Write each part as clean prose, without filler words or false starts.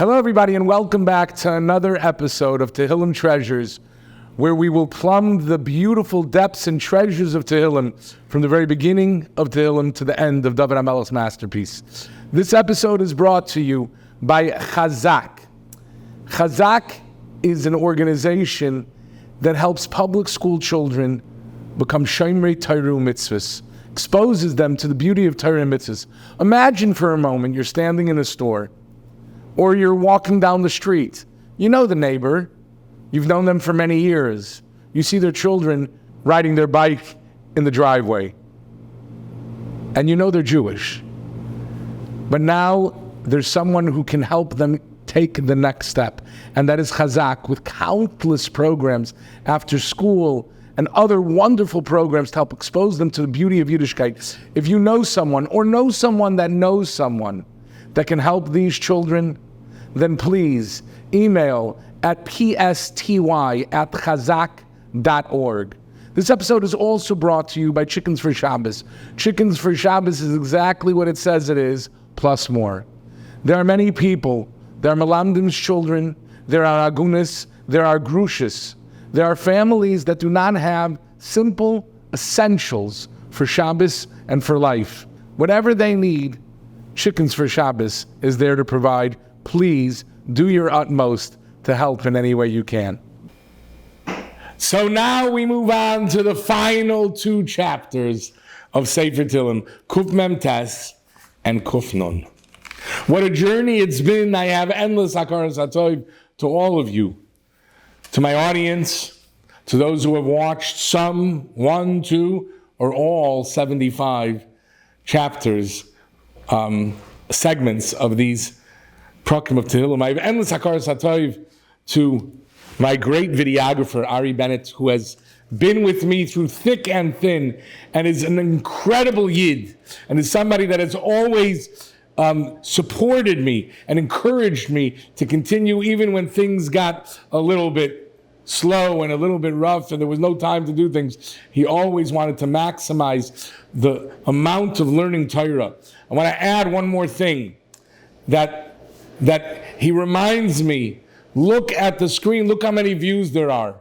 Hello everybody and welcome back to another episode of Tehillim Treasures, where we will plumb the beautiful depths and treasures of Tehillim from the very beginning of Tehillim to the end of David HaMelech's masterpiece. This episode is brought to you by Chazaq. Chazaq is an organization that helps public school children become Shomrei Torah mitzvahs, exposes them to the beauty of Torah and mitzvahs. Imagine for a moment you're standing in a store or you're walking down the street. You know the neighbor. You've known them for many years. You see their children riding their bike in the driveway. And you know they're Jewish. But now there's someone who can help them take the next step. And that is Chazaq, with countless programs after school and other wonderful programs to help expose them to the beauty of Yiddishkeit. If you know someone or know someone that knows someone that can help these children, then please email at psty@chazaq.org. This episode is also brought to you by Chickens for Shabbos. Chickens for Shabbos is exactly what it says it is, plus more. There are many people. There are Melamdim's children. There are Agunis. There are Grushis. There are families that do not have simple essentials for Shabbos and for life. Whatever they need, Chickens for Shabbos is there to provide. Please do your utmost to help in any way you can. So now we move on to the final two chapters of Sefer Tehillim, Kuf Mem Tes and Kuf Nun. What a journey it's been. I have endless hakaras hatov to all of you, to my audience, to those who have watched some, 1, 2, or all 75 chapters, segments of these Prakim of Tehillim. I have endless hakaras hatov to my great videographer, Ari Bennett, who has been with me through thick and thin, and is an incredible Yid, and is somebody that has always supported me and encouraged me to continue even when things got a little bit slow and a little bit rough and there was no time to do things. He always wanted to maximize the amount of learning Torah. I want to add one more thing, that he reminds me, look at the screen, look how many views there are.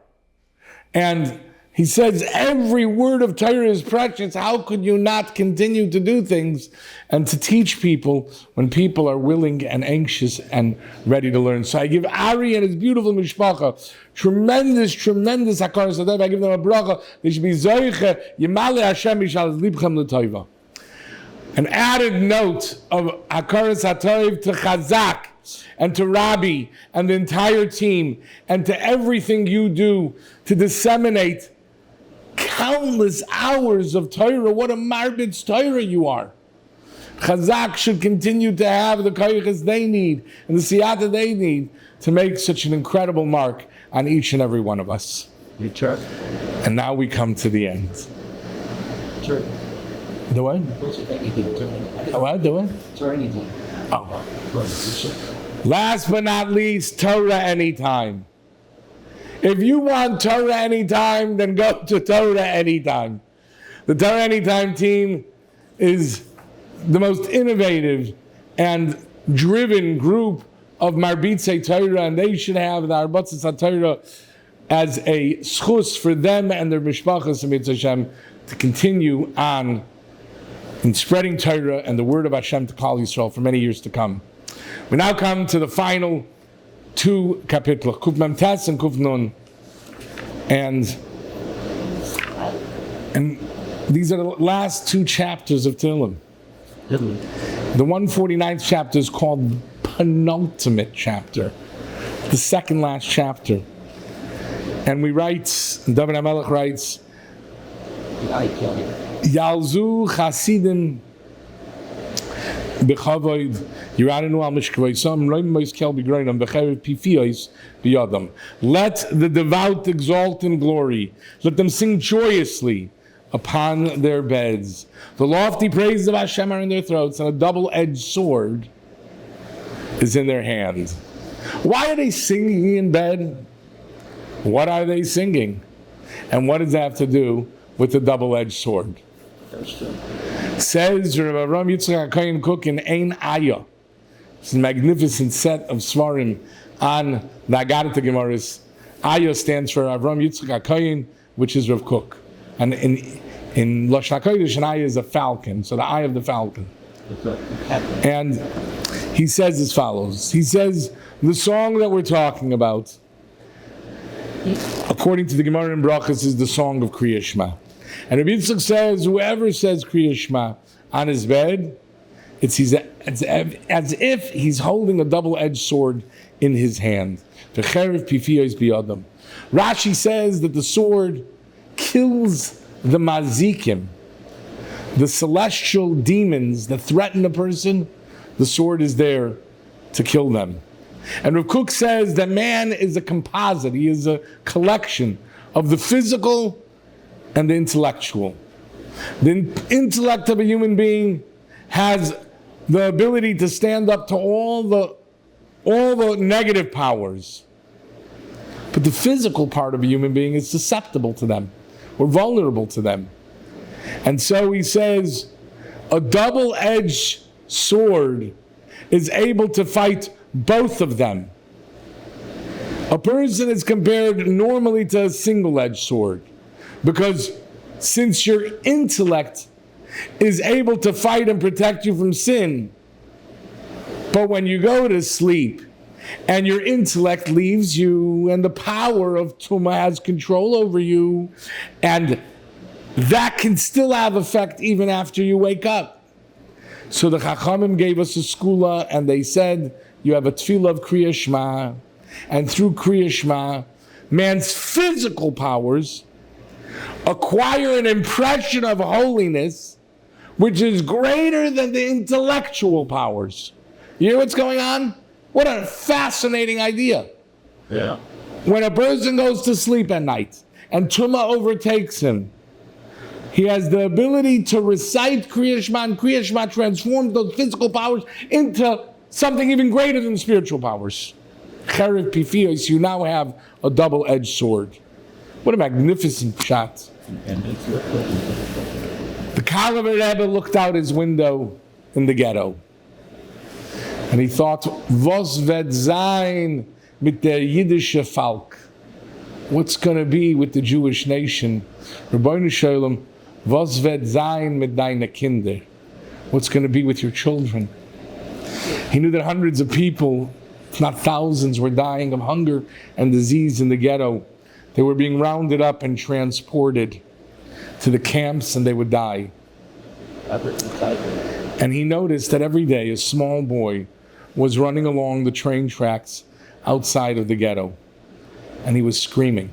And he says, every word of Torah is precious. How could you not continue to do things and to teach people when people are willing and anxious and ready to learn? So I give Ari and his beautiful mishpacha tremendous hakaras hatov. I give them a bracha. They should be zoiche yimale Hashem yishal libchem l'toiva. An added note of hakaras hatov to Chazaq and to Rabbi and the entire team and to everything you do to disseminate countless hours of Torah. What a marbitz Torah you are. Chazaq should continue to have the koyches they need and the siyata they need to make such an incredible mark on each and every one of us. You try. And now we come to the end. Sure. The what? What? The what? Torah anytime. Oh. Last but not least, Torah anytime. If you want Torah anytime, then go to Torah anytime. The Torah Anytime team is the most innovative and driven group of Marbitzei Torah, and they should have the Arbatzis HaTorah as a schus for them and their mishpachas Mitzvah Hashem to continue on in spreading Torah and the word of Hashem to Klal Yisrael for many years to come. We now come to the final two kapitla, Kuf Mem Tes and Kuf Nun. And these are the last two chapters of Tehillim. The 149th chapter is called penultimate chapter, the second last chapter. And we write, David HaMelech writes, Yalzu Chasidim B'chavoid Yiranu al Mishkavoisam Roim Moiskel B'groinam B'cherev Pifiois B'yadam. Let the devout exalt in glory. Let them sing joyously upon their beds. The lofty praises of Hashem are in their throats, and a double-edged sword is in their hand. Why are they singing in bed? What are they singing? And what does that have to do with the double-edged sword? Says Rabbi Yitzchak HaKohen Cook in Ein Ayah, It's a magnificent set of svarim on the Agartha Gemaras. Aya stands for Avram Yitzchak HaKoyin, which is Rav Kook. And in Lashon HaKodesh, an eye is a falcon, so the eye of the falcon. And he says as follows. He says, the song that we're talking about, according to the Gemara in Brachas, is the song of Kriya Shema. And Rabbi Yitzchak says, whoever says Kriya Shema on his bed, it's as if he's holding a double-edged sword in his hand. Rashi says that the sword kills the mazikim, the celestial demons that threaten a person. The sword is there to kill them. And Rav Kook says that man is a composite. He is a collection of the physical and the intellectual. The intellect of a human being has the ability to stand up to all the negative powers. But the physical part of a human being is susceptible to them. We're vulnerable to them. And so he says, a double-edged sword is able to fight both of them. A person is compared normally to a single-edged sword, because since your intellect is able to fight and protect you from sin, but when you go to sleep and your intellect leaves you and the power of Tumah has control over you, and that can still have effect even after you wake up. So the Chachamim gave us a skula, and they said, you have a tefillah of Kriya Shema, and through Kriya Shema, man's physical powers acquire an impression of holiness which is greater than the intellectual powers. You hear what's going on? What a fascinating idea. Yeah. When a person goes to sleep at night and Tumah overtakes him, he has the ability to recite Kriya Shema, and Kriya Shema transforms those physical powers into something even greater than spiritual powers. Cherev Pifiyos, you now have a double-edged sword. What a magnificent shot. The Kalaver Rebbe looked out his window in the ghetto, and he thought, "Was wird sein mit der jüdische Volk?" What's going to be with the Jewish nation? Rabbeinu Shalom, was wird sein mit deine Kinder? What's going to be with your children? He knew that hundreds of people, if not thousands, were dying of hunger and disease in the ghetto. They were being rounded up and transported to the camps, and they would die. And he noticed that every day a small boy was running along the train tracks outside of the ghetto, and he was screaming.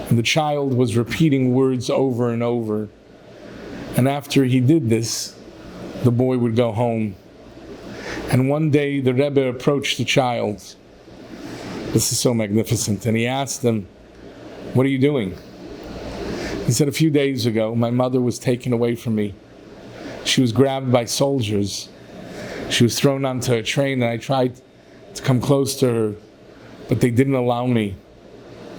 And the child was repeating words over and over. And after he did this, the boy would go home. And one day the Rebbe approached the child. This is so magnificent. And he asked him, "What are you doing?" He said, "A few days ago, my mother was taken away from me. She was grabbed by soldiers. She was thrown onto a train, and I tried to come close to her, but they didn't allow me.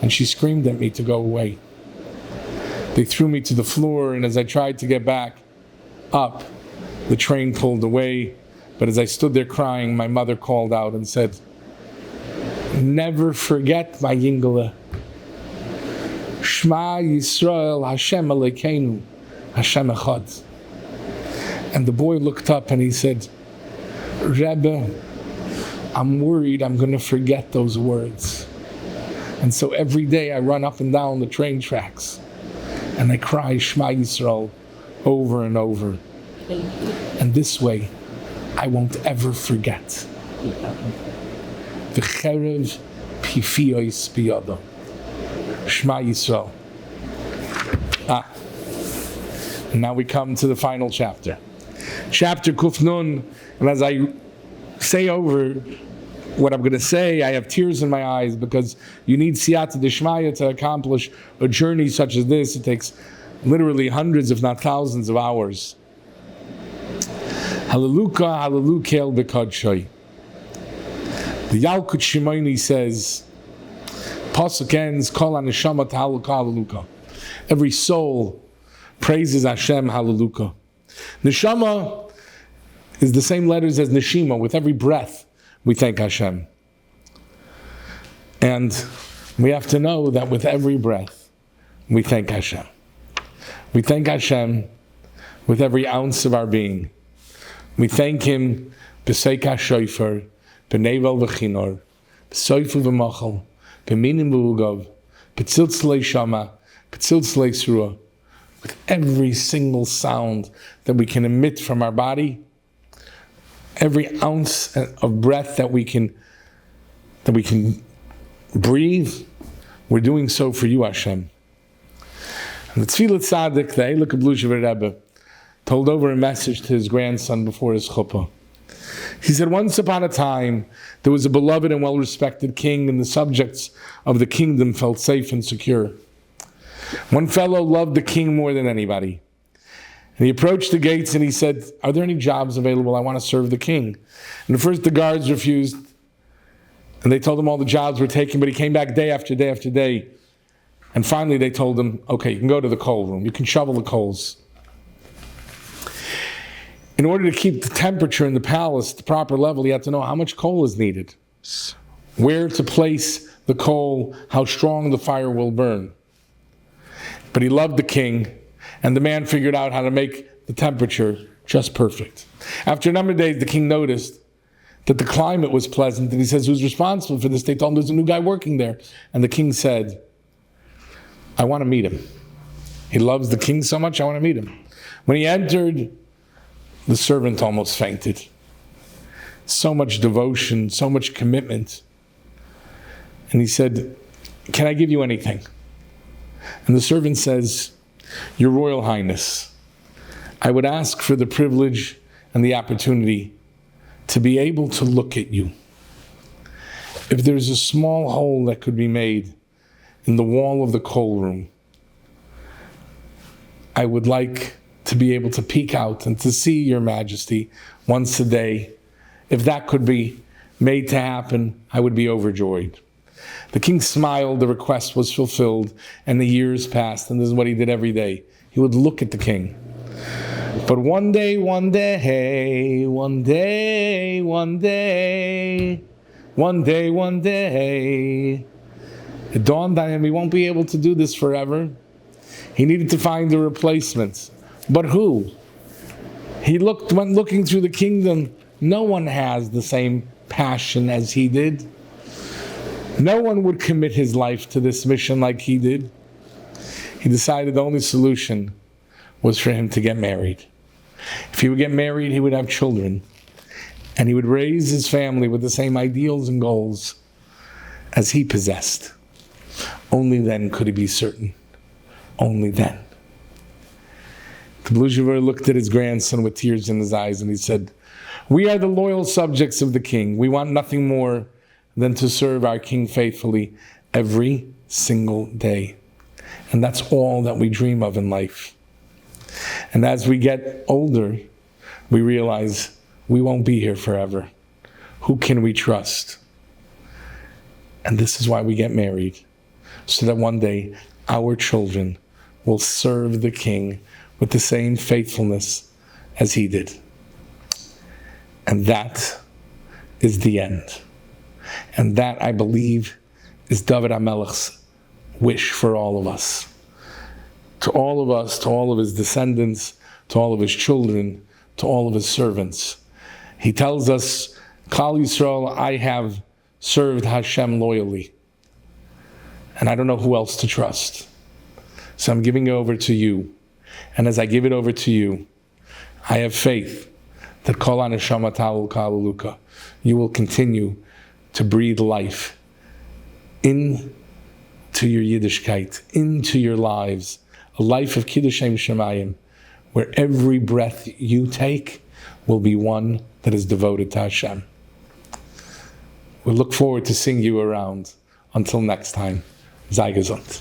And she screamed at me to go away. They threw me to the floor, and as I tried to get back up, the train pulled away. But as I stood there crying, my mother called out and said, 'Never forget, my Yingala. Shema Yisrael, Hashem Elokeinu, Hashem Echad.'" And the boy looked up and he said, "Rebbe, I'm worried I'm going to forget those words. And so every day I run up and down the train tracks and I cry Shema Yisrael over and over. And this way, I won't ever forget." V'cherev pifiyos biyado. Shema Yisrael. And now we come to the final chapter. Chapter Kuf Nun. And as I say over what I'm going to say, I have tears in my eyes, because you need siyata d'shmaya to accomplish a journey such as this. It takes literally hundreds, if not thousands, of hours. Hallelujah, hallelujah, b'kadshay. The Yalkut Shimoni says, Pasuk ends, Kol haneshama t'halluka hallelujah. Every soul praises Hashem hallelujah. Neshama is the same letters as neshima. With every breath, we thank Hashem. And we have to know that with every breath, we thank Hashem. We thank Hashem with every ounce of our being. We thank Him b'seik ha-shofar, b'nevel v'chinor, b'soifu v'machal, b'minim v'ugav, b'tziltzlei shama, b'tziltzlei surah, with every single sound that we can emit from our body, every ounce of breath that we can breathe, we're doing so for you, Hashem. And the Tfilat Tzaddik, the Eilik Blushever Rebbe, told over a message to his grandson before his chuppah. He said, once upon a time, there was a beloved and well-respected king, and the subjects of the kingdom felt safe and secure. One fellow loved the king more than anybody. And he approached the gates and he said, are there any jobs available? I want to serve the king. And at first the guards refused, and they told him all the jobs were taken, but he came back day after day after day. And finally they told him, okay, you can go to the coal room. You can shovel the coals. In order to keep the temperature in the palace at the proper level, he had to know how much coal is needed, where to place the coal, how strong the fire will burn. But he loved the king, and the man figured out how to make the temperature just perfect. After a number of days, the king noticed that the climate was pleasant, and he says, who's responsible for this? They told him there's a new guy working there. And the king said, I want to meet him. He loves the king so much, I want to meet him. When he entered, the servant almost fainted. So much devotion, so much commitment. And he said, can I give you anything? And the servant says, Your Royal Highness, I would ask for the privilege and the opportunity to be able to look at you. If there's a small hole that could be made in the wall of the coal room, I would like to be able to peek out and to see Your Majesty once a day. If that could be made to happen, I would be overjoyed. The king smiled, the request was fulfilled, and the years passed, and this is what he did every day. He would look at the king. But one day, it dawned on him he won't be able to do this forever. He needed to find a replacement. But who? He went looking through the kingdom. No one has the same passion as he did. No one would commit his life to this mission like he did. He decided the only solution was for him to get married. If he would get married, he would have children. And he would raise his family with the same ideals and goals as he possessed. Only then could he be certain. Only then. The Blushever looked at his grandson with tears in his eyes and he said, we are the loyal subjects of the king. We want nothing more than to serve our king faithfully every single day. And that's all that we dream of in life. And as we get older, we realize we won't be here forever. Who can we trust? And this is why we get married, so that one day our children will serve the king with the same faithfulness as he did. And that is the end. And that, I believe, is David HaMelech's wish for all of us. To all of us, to all of his descendants, to all of his children, to all of his servants. He tells us, Klal Yisrael, I have served Hashem loyally. And I don't know who else to trust. So I'm giving it over to you. And as I give it over to you, I have faith that Kol HaNeshama Ta'ul Kalaluka, you will continue to breathe life into your Yiddishkeit, into your lives, a life of Kiddush Shem Shemayim, where every breath you take will be one that is devoted to Hashem. We look forward to seeing you around. Until next time, sei gesund.